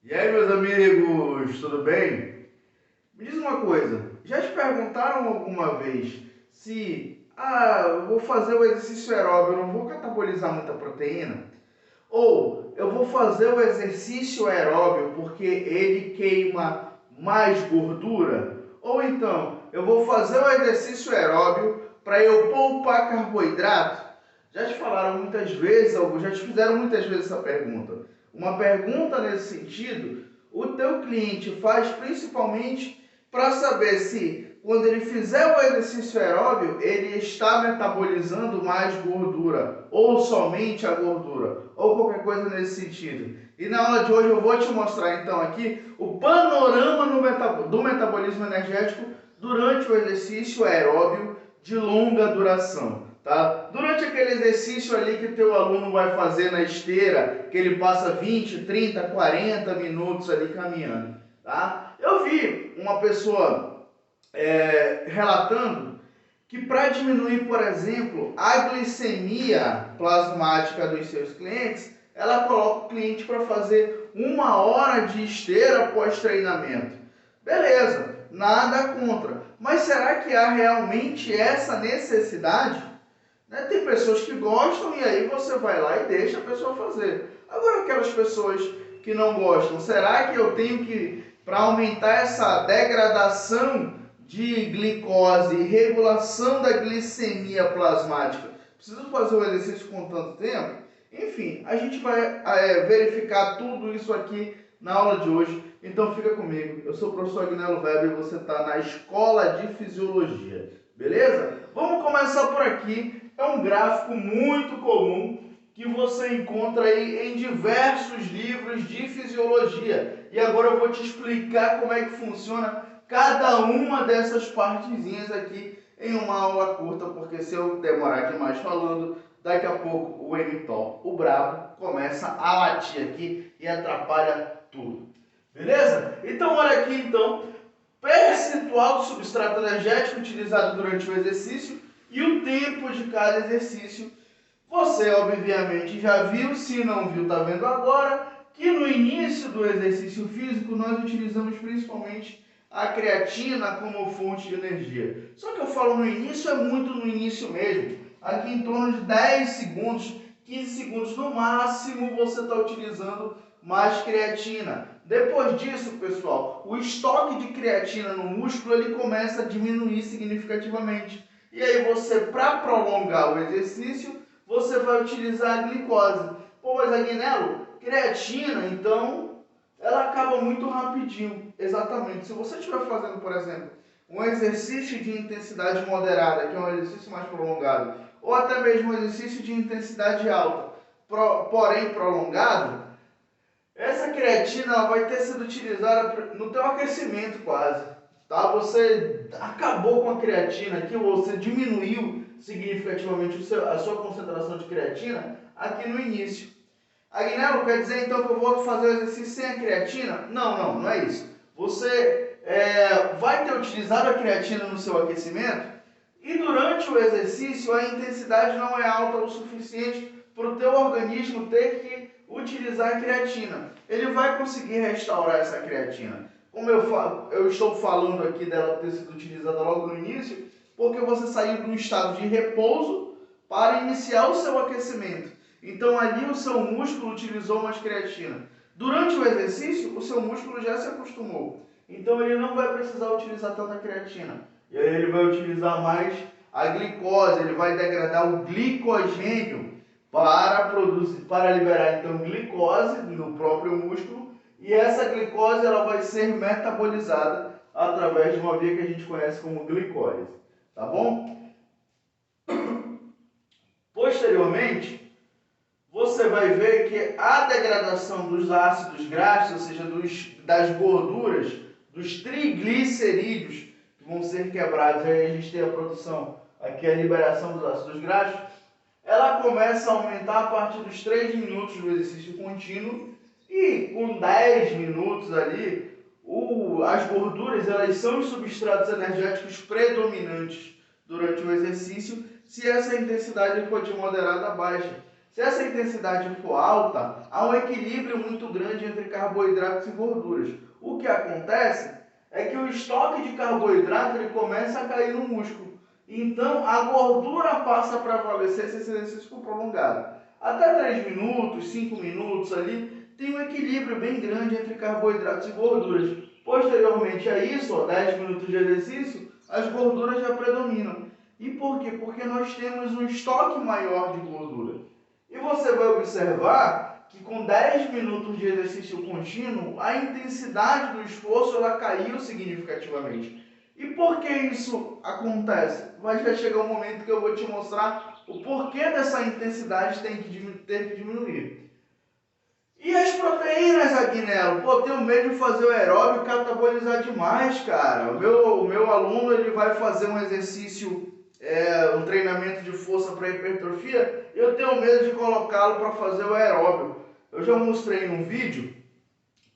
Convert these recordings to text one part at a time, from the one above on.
E aí, meus amigos, tudo bem? Me diz uma coisa, já te perguntaram alguma vez se, eu vou fazer o exercício aeróbio, eu não vou catabolizar muita proteína? Ou eu vou fazer o exercício aeróbio porque ele queima mais gordura? Ou então, eu vou fazer o exercício aeróbio para eu poupar carboidrato? Já te falaram muitas vezes, ou já te fizeram muitas vezes essa pergunta. Uma pergunta nesse sentido, o teu cliente faz principalmente para saber se, quando ele fizer o exercício aeróbio, ele está metabolizando mais gordura, ou somente a gordura, ou qualquer coisa nesse sentido. E na aula de hoje eu vou te mostrar então aqui o panorama do metabolismo energético durante o exercício aeróbio de longa duração. Tá? Durante aquele exercício ali que teu aluno vai fazer na esteira, que ele passa 20, 30, 40 minutos ali caminhando. Tá? Eu vi uma pessoa relatando que para diminuir, por exemplo, a glicemia plasmática dos seus clientes, ela coloca o cliente para fazer 1 hora de esteira após treinamento. Beleza, nada contra. Mas será que há realmente essa necessidade? Tem pessoas que gostam e aí você vai lá e deixa a pessoa fazer. Agora aquelas pessoas que não gostam, será que eu tenho que, para aumentar essa degradação de glicose e regulação da glicemia plasmática, preciso fazer o exercício com tanto tempo? Enfim, a gente vai verificar tudo isso aqui na aula de hoje. Então fica comigo. Eu sou o professor Agnello Weber e você está na Escola de Fisiologia. Beleza? Vamos começar por aqui. É um gráfico muito comum que você encontra aí em diversos livros de fisiologia. E agora eu vou te explicar como é que funciona cada uma dessas partezinhas aqui em uma aula curta, porque se eu demorar demais falando, daqui a pouco o mTOR, o brabo, começa a latir aqui e atrapalha tudo. Beleza? Então olha aqui então, percentual do substrato energético utilizado durante o exercício e o tempo de cada exercício. Você obviamente já viu, se não viu, está vendo agora, que no início do exercício físico nós utilizamos principalmente a creatina como fonte de energia. Só que eu falo no início, é muito no início mesmo. Aqui em torno de 10 segundos, 15 segundos no máximo você está utilizando mais creatina. Depois disso, pessoal, o estoque de creatina no músculo ele começa a diminuir significativamente. E aí você, para prolongar o exercício, você vai utilizar a glicose. Pô, mas Agnello, creatina, então, ela acaba muito rapidinho. Exatamente. Se você estiver fazendo, por exemplo, um exercício de intensidade moderada, que é um exercício mais prolongado, ou até mesmo um exercício de intensidade alta, porém prolongado, essa creatina ela vai ter sido utilizada no teu aquecimento quase. Tá? Você acabou com a creatina aqui, ou você diminuiu significativamente a sua concentração de creatina aqui no início. Agnello, quer dizer então que eu vou fazer o exercício sem a creatina? Não é isso. Você vai ter utilizado a creatina no seu aquecimento e durante o exercício a intensidade não é alta o suficiente para o teu organismo ter que utilizar a creatina. Ele vai conseguir restaurar essa creatina. Como eu estou falando aqui dela ter sido utilizada logo no início, porque você saiu de um estado de repouso para iniciar o seu aquecimento. Então ali o seu músculo utilizou mais creatina. Durante o exercício, o seu músculo já se acostumou. Então ele não vai precisar utilizar tanta creatina. E aí ele vai utilizar mais a glicose, ele vai degradar o glicogênio para liberar então glicose no próprio músculo. E essa glicose ela vai ser metabolizada através de uma via que a gente conhece como glicólise. Tá bom? Posteriormente, você vai ver que a degradação dos ácidos graxos, ou seja, das gorduras, dos triglicerídeos, que vão ser quebrados, aí a gente tem a produção, aqui a liberação dos ácidos graxos, ela começa a aumentar a partir dos 3 minutos do exercício contínuo e com 10 minutos ali, as gorduras elas são os substratos energéticos predominantes durante o exercício, se essa intensidade for de moderada a baixa. Se essa intensidade for alta, há um equilíbrio muito grande entre carboidratos e gorduras. O que acontece é que o estoque de carboidrato ele começa a cair no músculo. Então, a gordura passa a prevalecer se esse exercício for prolongado. Até 3 minutos, 5 minutos ali, tem um equilíbrio bem grande entre carboidratos e gorduras. Posteriormente a isso, 10 minutos de exercício, as gorduras já predominam. E por quê? Porque nós temos um estoque maior de gordura. E você vai observar que com 10 minutos de exercício contínuo, a intensidade do esforço ela caiu significativamente. E por que isso acontece? Vai chegar um momento que eu vou te mostrar o porquê dessa intensidade ter que diminuir. E as proteínas, Agnello? Pô, tenho medo de fazer o aeróbio e catabolizar demais, cara. O meu aluno ele vai fazer um exercício, um treinamento de força para hipertrofia, e eu tenho medo de colocá-lo para fazer o aeróbio. Eu já mostrei num vídeo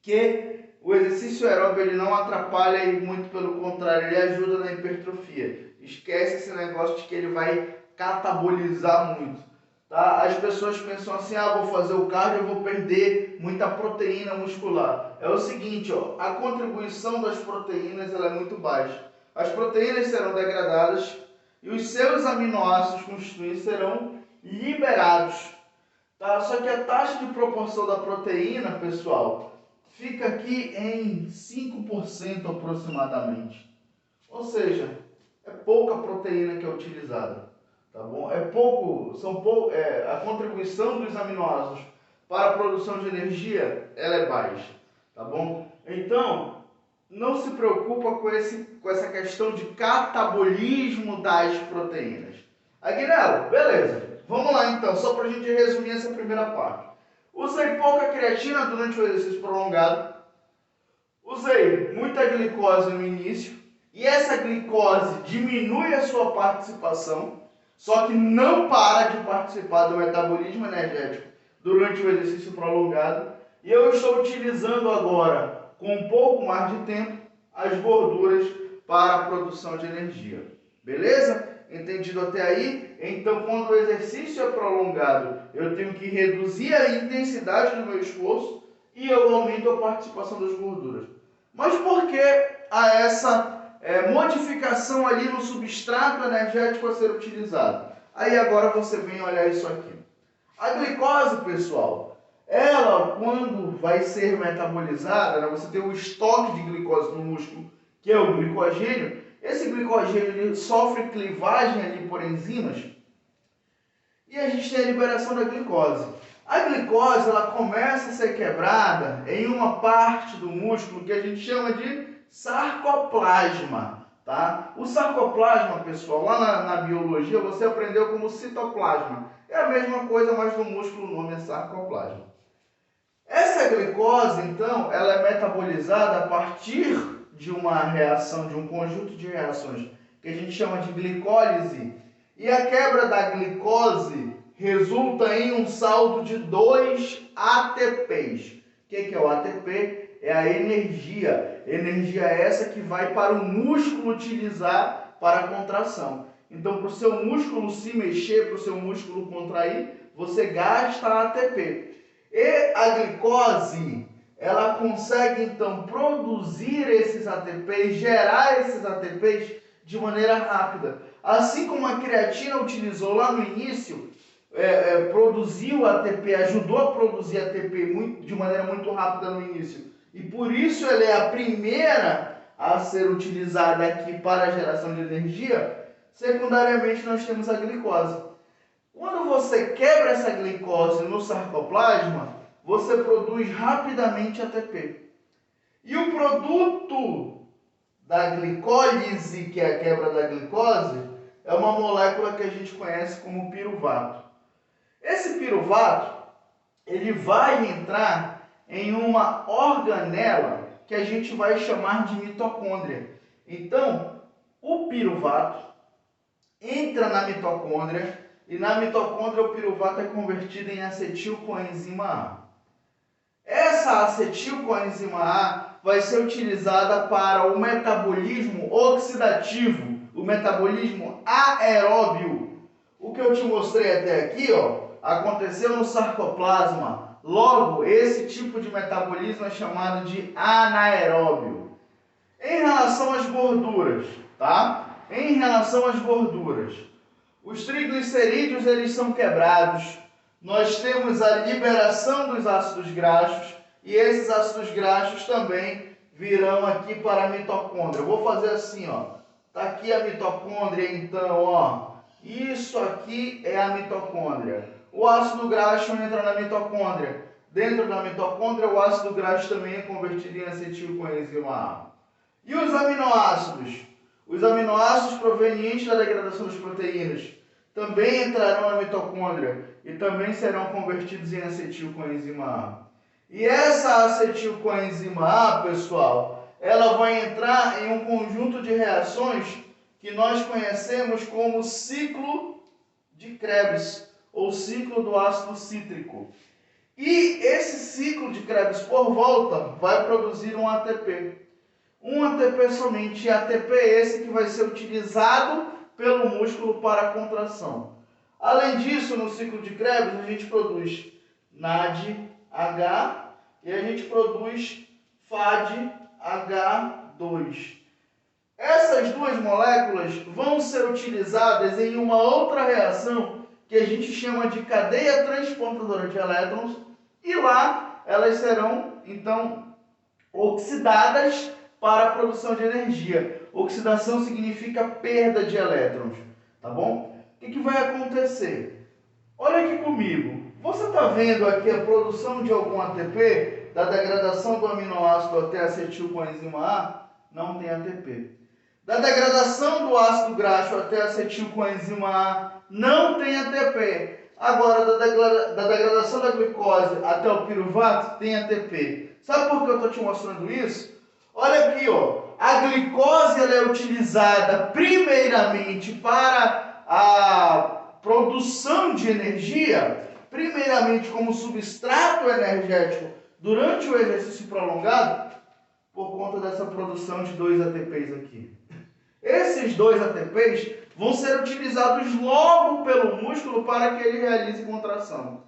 que o exercício aeróbio ele não atrapalha e muito pelo contrário, ele ajuda na hipertrofia. Esquece esse negócio de que ele vai catabolizar muito. Tá? As pessoas pensam assim, vou fazer o cardio, eu vou perder muita proteína muscular. É o seguinte, a contribuição das proteínas ela é muito baixa. As proteínas serão degradadas e os seus aminoácidos constituintes serão liberados. Tá? Só que a taxa de proporção da proteína, pessoal, fica aqui em 5% aproximadamente. Ou seja, é pouca proteína que é utilizada. Tá bom? A contribuição dos aminoácidos para a produção de energia ela é baixa. Tá bom? Então, não se preocupa com essa questão de catabolismo das proteínas. Agnello, beleza. Vamos lá então, só para a gente resumir essa primeira parte. Usei pouca creatina durante o exercício prolongado. Usei muita glicose no início. E essa glicose diminui a sua participação, só que não para de participar do metabolismo energético durante o exercício prolongado. E eu estou utilizando agora, com um pouco mais de tempo, as gorduras para a produção de energia. Beleza? Entendido até aí? Então, quando o exercício é prolongado, eu tenho que reduzir a intensidade do meu esforço e eu aumento a participação das gorduras. Mas por que há essa modificação ali no substrato energético a ser utilizado? Aí agora você vem olhar isso aqui. A glicose, pessoal, ela quando vai ser metabolizada, você tem o estoque de glicose no músculo, que é o glicogênio. Esse glicogênio ele sofre clivagem ali por enzimas e a gente tem a liberação da glicose. A glicose ela começa a ser quebrada em uma parte do músculo que a gente chama de sarcoplasma. Tá? O sarcoplasma, pessoal, lá na biologia você aprendeu como citoplasma. É a mesma coisa, mas no músculo o nome é sarcoplasma. Essa glicose, então, ela é metabolizada a partir de uma reação, de um conjunto de reações que a gente chama de glicólise. E a quebra da glicose resulta em um saldo de 2 ATPs. O que é o ATP? É a energia. Energia essa que vai para o músculo utilizar para a contração. Então, para o seu músculo se mexer, para o seu músculo contrair, você gasta ATP. E a glicose, ela consegue então produzir esses ATPs, gerar esses ATPs de maneira rápida. Assim como a creatina utilizou lá no início, produziu ATP, ajudou a produzir ATP de maneira muito rápida no início. E por isso ela é a primeira a ser utilizada aqui para a geração de energia. Secundariamente nós temos a glicose. Quando você quebra essa glicose no sarcoplasma, você produz rapidamente ATP. E o produto da glicólise, que é a quebra da glicose, é uma molécula que a gente conhece como piruvato. Esse piruvato, ele vai entrar em uma organela que a gente vai chamar de mitocôndria. Então, o piruvato entra na mitocôndria e na mitocôndria o piruvato é convertido em acetilcoenzima A. Essa acetilcoenzima A vai ser utilizada para o metabolismo oxidativo, o metabolismo aeróbio. O que eu te mostrei até aqui, aconteceu no sarcoplasma. Logo, esse tipo de metabolismo é chamado de anaeróbio. Em relação às gorduras, tá? Em relação às gorduras, os triglicerídeos eles são quebrados. Nós temos a liberação dos ácidos graxos e esses ácidos graxos também virão aqui para a mitocôndria. Eu vou fazer assim, ó. Tá aqui a mitocôndria, então, ó. Isso aqui é a mitocôndria. O ácido graxo entra na mitocôndria. Dentro da mitocôndria, o ácido graxo também é convertido em acetilcoenzima A. E os aminoácidos? Os aminoácidos provenientes da degradação das proteínas também entrarão na mitocôndria e também serão convertidos em acetilcoenzima A. E essa acetilcoenzima A, pessoal, ela vai entrar em um conjunto de reações que nós conhecemos como ciclo de Krebs, ou ciclo do ácido cítrico. E esse ciclo de Krebs, por volta, vai produzir um ATP. Um ATP somente, e ATP esse que vai ser utilizado pelo músculo para a contração. Além disso, no ciclo de Krebs, a gente produz NADH e a gente produz FADH2. Essas duas moléculas vão ser utilizadas em uma outra reação que a gente chama de cadeia transportadora de elétrons e lá elas serão, então, oxidadas para a produção de energia. Oxidação significa perda de elétrons, tá bom? O que vai acontecer? Olha aqui comigo. Você está vendo aqui a produção de algum ATP, da degradação do aminoácido até acetilcoenzima A? Não tem ATP. Da degradação do ácido graxo até acetilcoenzima A, não tem ATP. Agora, da degradação da glicose até o piruvato, tem ATP. Sabe por que eu estou te mostrando isso? Olha aqui, ó. A glicose ela é utilizada primeiramente para a produção de energia, primeiramente como substrato energético durante o exercício prolongado, por conta dessa produção de dois ATPs aqui. Esses dois ATPs vão ser utilizados logo pelo músculo para que ele realize contração.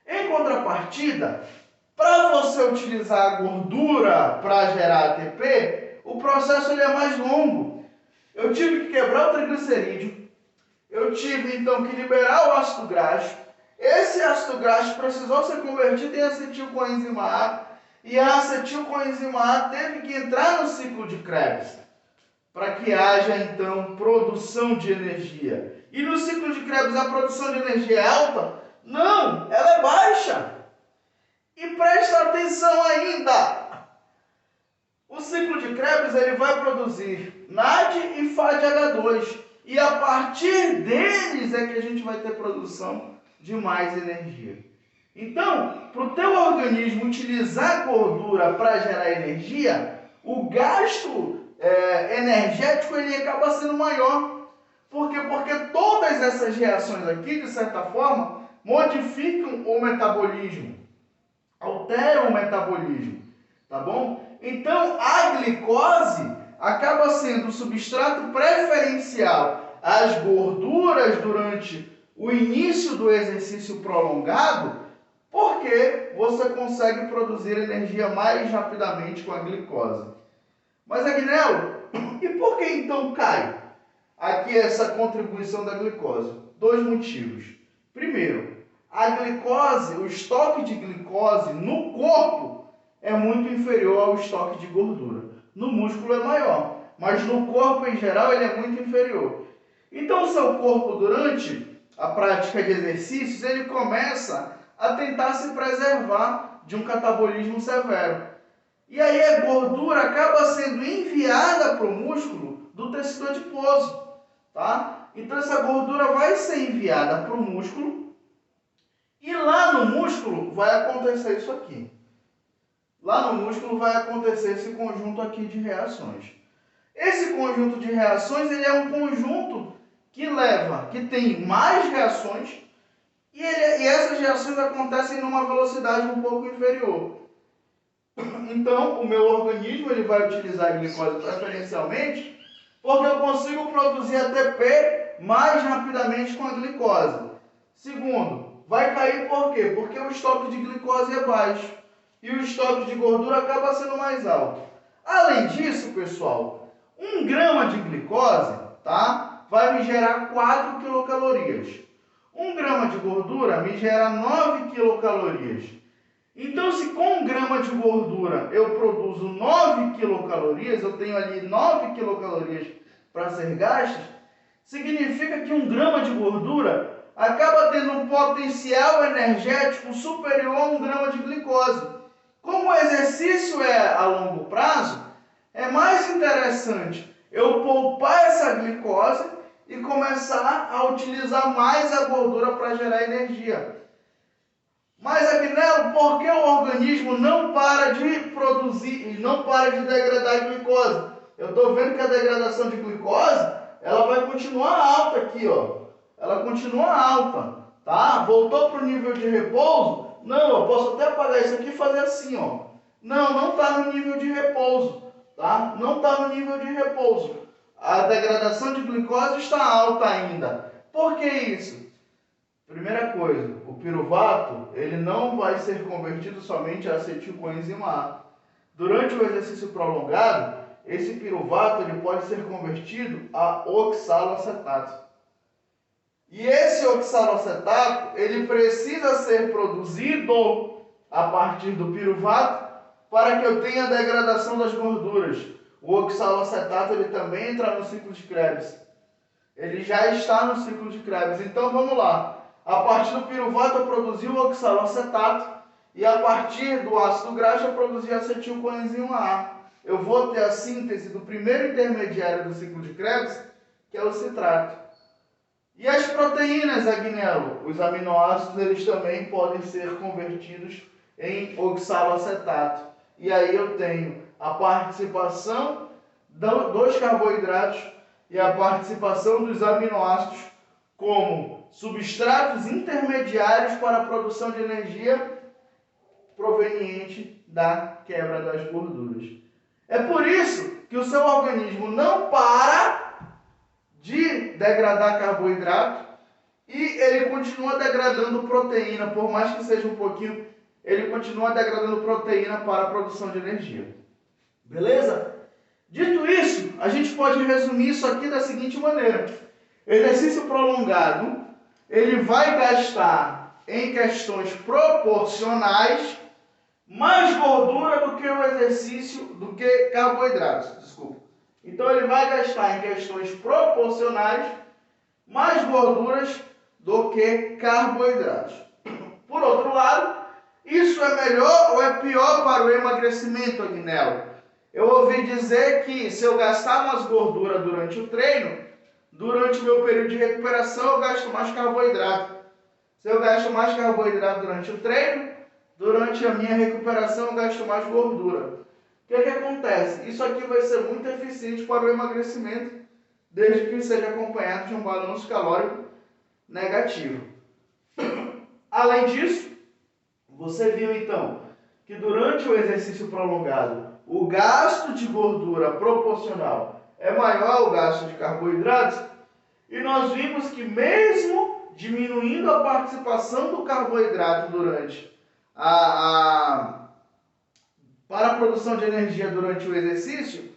Em contrapartida, para você utilizar a gordura para gerar ATP, o processo ele é mais longo. Eu tive que quebrar o triglicerídeo, eu tive então que liberar o ácido graxo. Esse ácido graxo precisou ser convertido em acetilcoenzima A e a acetilcoenzima A teve que entrar no ciclo de Krebs para que haja então produção de energia. E no ciclo de Krebs a produção de energia é alta? Não, ela é baixa. E presta atenção ainda. O ciclo de Krebs ele vai produzir NAD e FADH2 e a partir deles é que a gente vai ter produção de mais energia. Então, para o teu organismo utilizar gordura para gerar energia, o gasto energético ele acaba sendo maior. Por quê? Porque todas essas reações aqui, de certa forma, modificam o metabolismo, alteram o metabolismo, tá bom? Então, a glicose acaba sendo o substrato preferencial às gorduras durante o início do exercício prolongado, porque você consegue produzir energia mais rapidamente com a glicose. Mas, Agnello, e por que então cai aqui essa contribuição da glicose? Dois motivos. Primeiro, a glicose, o estoque de glicose no corpo é muito inferior ao estoque de gordura. No músculo é maior, mas no corpo em geral ele é muito inferior. Então, o seu corpo, durante a prática de exercícios, ele começa a tentar se preservar de um catabolismo severo. E aí a gordura acaba sendo enviada para o músculo do tecido adiposo, tá? Então essa gordura vai ser enviada para o músculo e lá no músculo vai acontecer isso aqui. Lá no músculo vai acontecer esse conjunto aqui de reações. Esse conjunto de reações ele é um conjunto que tem mais reações e essas reações acontecem numa velocidade um pouco inferior. Então, o meu organismo ele vai utilizar a glicose preferencialmente porque eu consigo produzir ATP mais rapidamente com a glicose. Segundo, vai cair por quê? Porque o estoque de glicose é baixo e o estoque de gordura acaba sendo mais alto. Além disso, pessoal, 1 grama de glicose, tá, vai me gerar 4 quilocalorias. 1 grama de gordura me gera 9 quilocalorias. Então, se com 1 grama de gordura eu produzo 9 quilocalorias, eu tenho ali 9 quilocalorias para ser gastas, significa que 1 grama de gordura acaba tendo um potencial energético superior a 1 grama de glicose. Como o exercício é a longo prazo, é mais interessante eu poupar essa glicose e começar a utilizar mais a gordura para gerar energia. Mas, Agnello, por que o organismo não para de produzir e não para de degradar a glicose? Eu estou vendo que a degradação de glicose, ela vai continuar alta aqui, ó. Ela continua alta, tá? Voltou para o nível de repouso? Não, eu posso até apagar isso aqui e fazer assim, ó. Não está no nível de repouso, tá? Não está no nível de repouso. A degradação de glicose está alta ainda. Por que isso? Primeira coisa, o piruvato, ele não vai ser convertido somente a acetilcoenzima A. Durante o exercício prolongado, esse piruvato ele pode ser convertido a oxaloacetato. E esse oxaloacetato, ele precisa ser produzido a partir do piruvato para que eu tenha a degradação das gorduras. O oxaloacetato, ele também entra no ciclo de Krebs. Ele já está no ciclo de Krebs. Então, vamos lá. A partir do piruvato eu produzi o oxaloacetato e a partir do ácido graxo eu produzi a acetilcoenzima A. Eu vou ter a síntese do primeiro intermediário do ciclo de Krebs, que é o citrato. E as proteínas, Agnello, os aminoácidos, eles também podem ser convertidos em oxaloacetato. E aí eu tenho a participação dos carboidratos e a participação dos aminoácidos como substratos intermediários para a produção de energia proveniente da quebra das gorduras. É por isso que o seu organismo não para de degradar carboidrato e ele continua degradando proteína, por mais que seja um pouquinho, ele continua degradando proteína para a produção de energia. Beleza? Dito isso, a gente pode resumir isso aqui da seguinte maneira. Exercício prolongado, ele vai gastar em questões proporcionais mais gordura do que o exercício, do que carboidratos, desculpa. Então ele vai gastar em questões proporcionais mais gorduras do que carboidratos. Por outro lado, isso é melhor ou é pior para o emagrecimento, Agnello? Eu ouvi dizer que se eu gastar mais gordura durante o treino, durante o meu período de recuperação, eu gasto mais carboidrato. Se eu gasto mais carboidrato durante o treino, durante a minha recuperação, eu gasto mais gordura. O que acontece? Isso aqui vai ser muito eficiente para o emagrecimento, desde que seja acompanhado de um balanço calórico negativo. Além disso, você viu então que durante o exercício prolongado, o gasto de gordura proporcional é maior ao gasto de carboidratos, e nós vimos que mesmo diminuindo a participação do carboidrato durante para a produção de energia durante o exercício,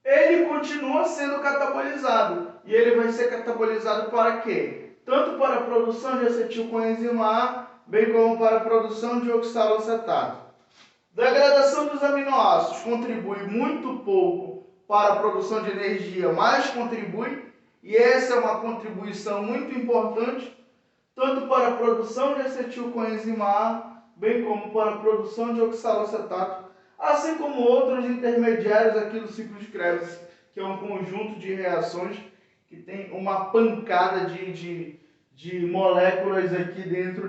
ele continua sendo catabolizado. E ele vai ser catabolizado para quê? Tanto para a produção de acetilcoenzima A, bem como para a produção de oxaloacetato. Degradação dos aminoácidos contribui muito pouco para a produção de energia, mas contribui, e essa é uma contribuição muito importante, tanto para a produção de acetilcoenzima A, bem como para a produção de oxaloacetato, assim como outros intermediários aqui do ciclo de Krebs, que é um conjunto de reações que tem uma pancada de moléculas aqui dentro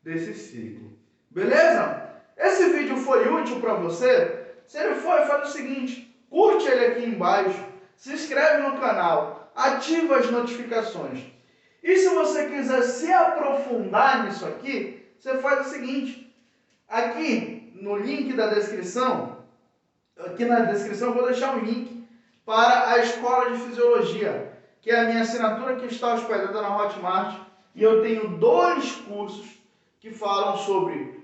desse ciclo. Beleza? Esse vídeo foi útil para você? Se ele foi, faz o seguinte, curte ele aqui embaixo, se inscreve no canal, ativa as notificações. E se você quiser se aprofundar nisso aqui, você faz o seguinte, aqui no link da descrição, aqui na descrição eu vou deixar um link para a Escola de Fisiologia, que é a minha assinatura que está hospedada na Hotmart, e eu tenho 2 cursos que falam sobre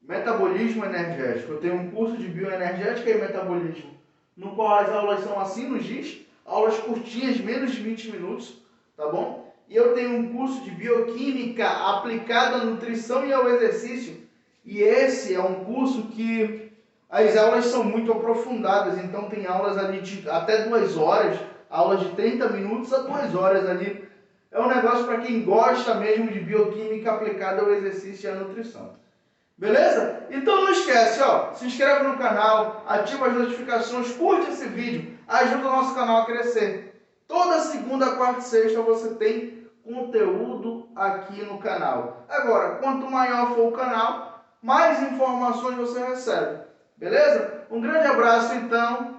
metabolismo energético. Eu tenho um curso de bioenergética e metabolismo, no qual as aulas são assim nos dias, aulas curtinhas, menos de 20 minutos, tá bom? E eu tenho um curso de bioquímica aplicada à nutrição e ao exercício, e esse é um curso que as aulas são muito aprofundadas, então tem aulas ali de até 2 horas, aulas de 30 minutos a 2 horas ali. É um negócio para quem gosta mesmo de bioquímica aplicada ao exercício e à nutrição. Beleza? Então não esquece, ó, se inscreve no canal, ativa as notificações, curte esse vídeo, ajuda o nosso canal a crescer. Toda segunda, quarta e sexta você tem conteúdo aqui no canal. Agora, quanto maior for o canal, mais informações você recebe. Beleza? Um grande abraço então